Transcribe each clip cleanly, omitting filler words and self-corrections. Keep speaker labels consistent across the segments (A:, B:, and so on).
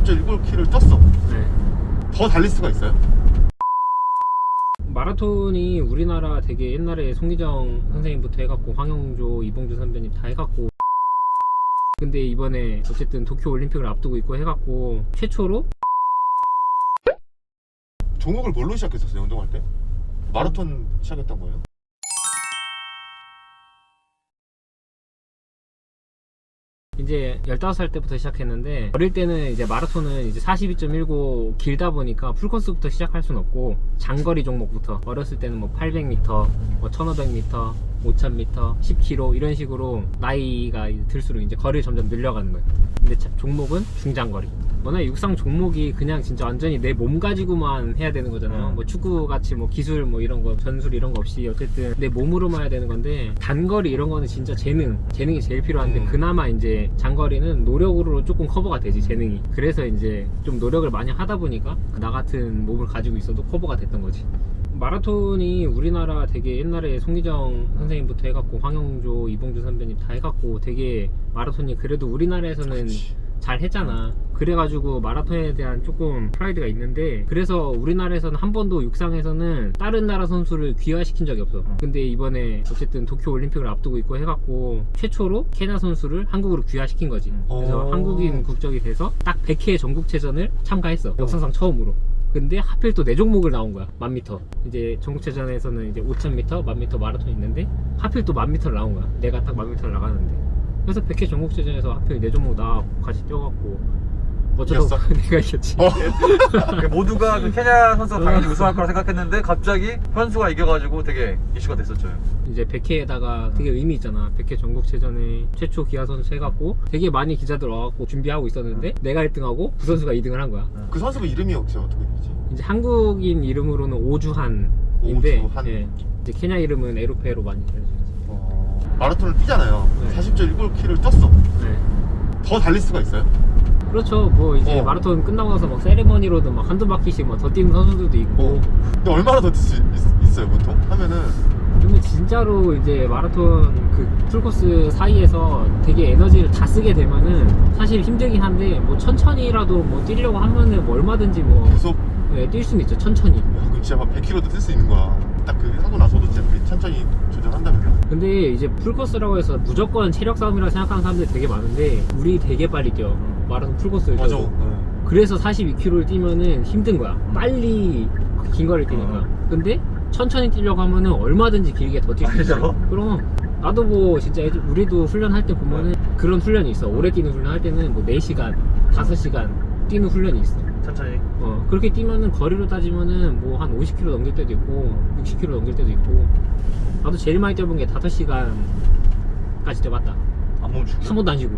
A: 40.19km를 쪘어.
B: 네.
A: 더 달릴 수가 있어요?
B: 마라톤이 우리나라 되게 옛날에 송기정 선생님부터 해갖고 황영조, 이봉주 선배님 다 해갖고, 근데 이번에 어쨌든 도쿄 올림픽을 앞두고 있고 해갖고 최초로
A: 종목을 뭘로 시작했었어요, 운동할 때? 마라톤 시작했던 거예요?
B: 이제 15살 때부터 시작했는데, 어릴 때는 이제 마라톤은 이제 42.19 길다 보니까 풀코스부터 시작할 순 없고 장거리 종목부터, 어렸을 때는 뭐 800m, 뭐 1500m, 5000m, 10km 이런 식으로 나이가 들수록 이제 거리를 점점 늘려가는 거예요. 근데 종목은 중장거리. 워낙 육상 종목이 그냥 진짜 완전히 내 몸 가지고만 해야 되는 거잖아요. 뭐 축구 같이 뭐 기술 뭐 이런 거, 전술 이런 거 없이 어쨌든 내 몸으로만 해야 되는 건데, 단거리 이런 거는 진짜 재능이 제일 필요한데, 그나마 이제 장거리는 노력으로 조금 커버가 되지, 재능이. 그래서 이제 좀 노력을 많이 하다 보니까 나 같은 몸을 가지고 있어도 커버가 됐던 거지. 마라톤이 우리나라 되게 옛날에 송기정 선생님부터 해갖고 황영조, 이봉주 선배님 다 해갖고 되게 마라톤이 그래도 우리나라에서는 잘 했잖아. 그래가지고 마라톤에 대한 조금 프라이드가 있는데, 그래서 우리나라에서는 한 번도 육상에서는 다른 나라 선수를 귀화시킨 적이 없어. 근데 이번에 어쨌든 도쿄 올림픽을 앞두고 있고 해갖고 최초로 케냐 선수를 한국으로 귀화시킨 거지. 그래서 한국인 국적이 돼서 딱 100회 전국체전을 참가했어, 역사상 처음으로. 근데 하필 또 4종목을 나온 거야. 1000m. 이제 전국체전에서는 이제 5000m, 1000m 마라톤이 있는데 하필 또 1000m를 나온 거야. 내가 딱 1000m를 나가는데. 그래서 100회 전국체전에서 하필 4종목 나가고 같이 뛰어갖고 어쩌다 내가 이겼지.
C: 모두가 그 케냐 선수가 당연히 우승할 거라 생각했는데 갑자기 현수가 이겨가지고 되게 이슈가 됐었죠.
B: 이제 100회에다가 되게 의미 있잖아. 100회 전국체전에 최초 기아 선수 해갖고 되게 많이 기자들 와갖고 준비하고 있었는데 내가 1등하고 그 선수가 2등을 한 거야.
A: 그 선수가 이름이 혹시 어떻게 되지?
B: 이제 한국인 이름으로는 오주한인데,
A: 오주한.
B: 예, 이제 케냐 이름은 에로페로 많이 알려주죠.
A: 마라톤을 뛰잖아요.
B: 네.
A: 40.19km를 쪘어.
B: 네.
A: 더 달릴 수가 있어요?
B: 그렇죠. 뭐 이제 마라톤 끝나고 나서 막 세레머니로도 막 한두 바퀴씩 막 더 뛰는 선수들도 있고.
A: 근데 얼마나 더 뛸 수 있어요, 보통? 하면은.
B: 근데 진짜로 이제 마라톤 그 풀코스 사이에서 되게 에너지를 다 쓰게 되면은 사실 힘들긴 한데, 뭐 천천히라도 뭐 뛰려고 하면은 뭐 얼마든지 뭐
A: 계속?
B: 네, 뛸 수는 있죠, 천천히.
A: 야, 그럼 진짜 막 100km도 뛸 수 있는 거야. 딱 그 하고 나서도 진짜 우리 천천히 조절한다면.
B: 근데 이제 풀코스라고 해서 무조건 체력 싸움이라고 생각하는 사람들이 되게 많은데, 우리 되게 빨리 뛰어, 마라톤 풀코스를
A: 맞아.
B: 뛰어도. 그래서 42km를 뛰면은 힘든 거야, 빨리 긴 거리를 뛰니까. 근데 천천히 뛰려고 하면은 얼마든지 길게 더 뛸 수 있어. 그럼 나도 뭐 진짜 우리도 훈련할 때 보면은 그런 훈련이 있어. 오래 뛰는 훈련 할 때는 뭐 4시간, 5시간 뛰는 훈련이 있어.
C: 천천히.
B: 그렇게 뛰면은 거리로 따지면은 뭐 한 50km 넘길 때도 있고 60km 넘길 때도 있고. 나도 제일 많이 뛰어본 게 5시간까지 뛰어봤다.
C: 안 멈추고.
B: 한 번도 안 쉬고.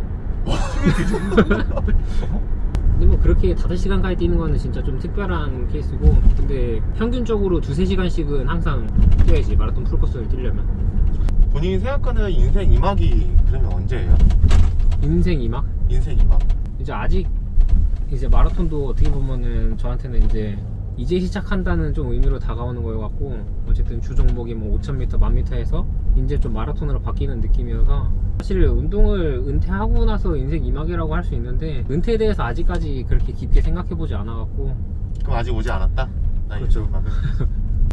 B: 근데 뭐 그렇게 5시간까지 뛰는 거는 진짜 좀 특별한 케이스고, 근데 평균적으로 2-3시간씩은 항상 뛰어야지, 마라톤 풀코스를 뛰려면.
A: 본인이 생각하는 인생 2막이 그러면 언제예요?
B: 인생 2막?
A: 인생 2막.
B: 이제 아직 이제 마라톤도 어떻게 보면은 저한테는 이제 시작한다는 좀 의미로 다가오는 거여 갖고, 어쨌든 주 종목이 뭐 5000m, 1000m에서 이제 좀 마라톤으로 바뀌는 느낌이어서, 사실 운동을 은퇴하고 나서 인생 2막이라고 할 수 있는데, 은퇴에 대해서 아직까지 그렇게 깊게 생각해보지 않아 갖고.
A: 그럼 아직 오지 않았다? 나의
B: 그렇죠.
A: 인생 2막은?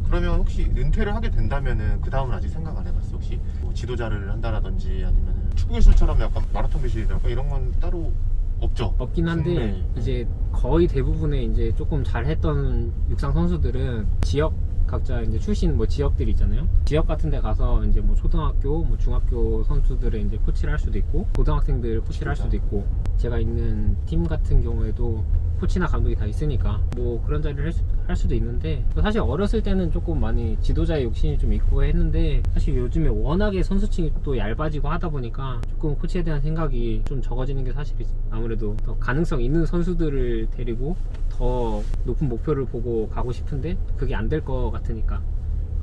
A: 그러면 혹시 은퇴를 하게 된다면은 그 다음은 아직 생각 안 해봤어? 혹시 뭐 지도자를 한다라든지 아니면은 축구 기술처럼 약간 마라톤 비실이랄까 이런 건 따로 없죠?
B: 없긴 한데,
A: 네.
B: 이제 거의 대부분의 이제 조금 잘했던 육상 선수들은 지역, 각자 이제 출신 뭐 지역들이 있잖아요. 지역 같은 데 가서 이제 뭐 초등학교, 뭐 중학교 선수들을 이제 코치를 할 수도 있고, 고등학생들 코치를 할 수도 있고, 제가 있는 팀 같은 경우에도 코치나 감독이 다 있으니까 뭐 그런 자리를 할 수도 있는데, 사실 어렸을 때는 조금 많이 지도자의 욕심이 좀 있고 했는데, 사실 요즘에 워낙에 선수층이 또 얇아지고 하다 보니까 조금 코치에 대한 생각이 좀 적어지는 게 사실이지. 아무래도 더 가능성 있는 선수들을 데리고 더 높은 목표를 보고 가고 싶은데 그게 안 될 것 같으니까.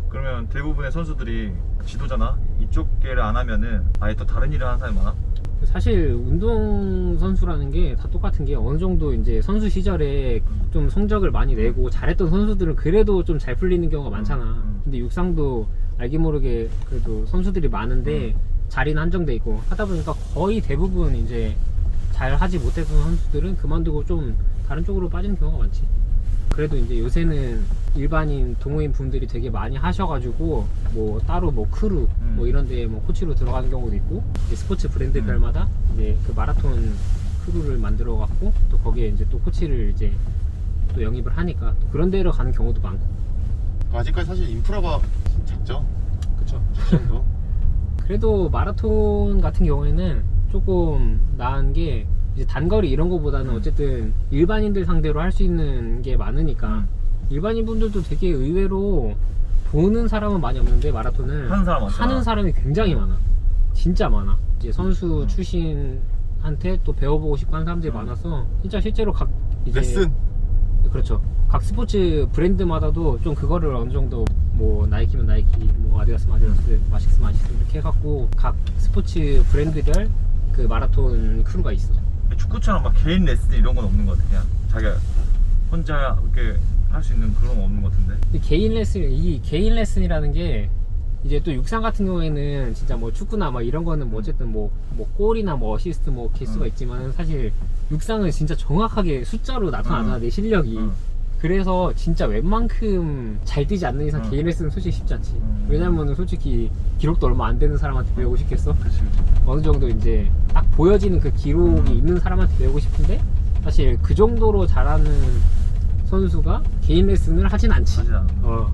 C: 그러면 대부분의 선수들이 지도자나 이쪽 계를 안 하면은 아예 또 다른 일을 하는 사람이 많아?
B: 사실 운동 선수라는 게 다 똑같은 게, 어느 정도 이제 선수 시절에 좀 성적을 많이 내고 잘했던 선수들은 그래도 좀 잘 풀리는 경우가 많잖아. 근데 육상도 알게 모르게 그래도 선수들이 많은데 자리는 한정돼 있고 하다 보니까 거의 대부분 이제 잘 하지 못했던 선수들은 그만두고 좀 다른 쪽으로 빠지는 경우가 많지. 그래도 이제 요새는 일반인 동호인 분들이 되게 많이 하셔가지고 뭐 따로 뭐 크루 뭐 이런 데에 뭐 코치로 들어가는 경우도 있고, 이제 스포츠 브랜드별마다 이제 그 마라톤 크루를 만들어 갖고 또 거기에 이제 또 코치를 이제 또 영입을 하니까 또 그런 데로 가는 경우도 많고.
A: 아직까지 사실 인프라가 작죠.
B: 그쵸.
A: 시장도.
B: 그래도 마라톤 같은 경우에는 조금 나은 게 이제 단거리 이런 거보다는 어쨌든 일반인들 상대로 할 수 있는 게 많으니까 일반인 분들도 되게 의외로 보는 사람은 많이 없는데 마라톤을
C: 하는 사람 많잖아.
B: 하는 사람이 굉장히 많아. 진짜 많아. 이제 선수 출신한테 또 배워보고 싶고 하는 사람들이 많아서 진짜 실제로 각 이제
A: 레슨.
B: 그렇죠. 각 스포츠 브랜드마다도 좀 그거를 어느 정도 뭐 나이키면 나이키, 뭐 아디다스면 아디다스, 마식스면 마식스 이렇게 해갖고 각 스포츠 브랜드별 그 마라톤 크루가 있어.
C: 축구처럼 막 개인 레슨 이런 건 없는 것 같아. 그냥 자기가 혼자 이렇게 할 수 있는 그런 건 없는 것 같은데.
B: 이 개인 레슨이라는 게 이제 또 육상 같은 경우에는 진짜 뭐 축구나 막 이런 거는 뭐 어쨌든 뭐 골이나 뭐 어시스트 뭐 개수가 있지만 사실 육상은 진짜 정확하게 숫자로 나타나잖아, 내 실력이. 그래서 진짜 웬만큼 잘 뛰지 않는 이상 개인 레슨은 솔직히 쉽지 않지. 왜냐면은 솔직히 기록도 얼마 안 되는 사람한테 배우고 싶겠어?
C: 그치.
B: 어느 정도 이제 딱 보여지는 그 기록이 있는 사람한테 배우고 싶은데 사실 그 정도로 잘하는 선수가 개인 레슨을 하진 않지.
C: 하진 않아.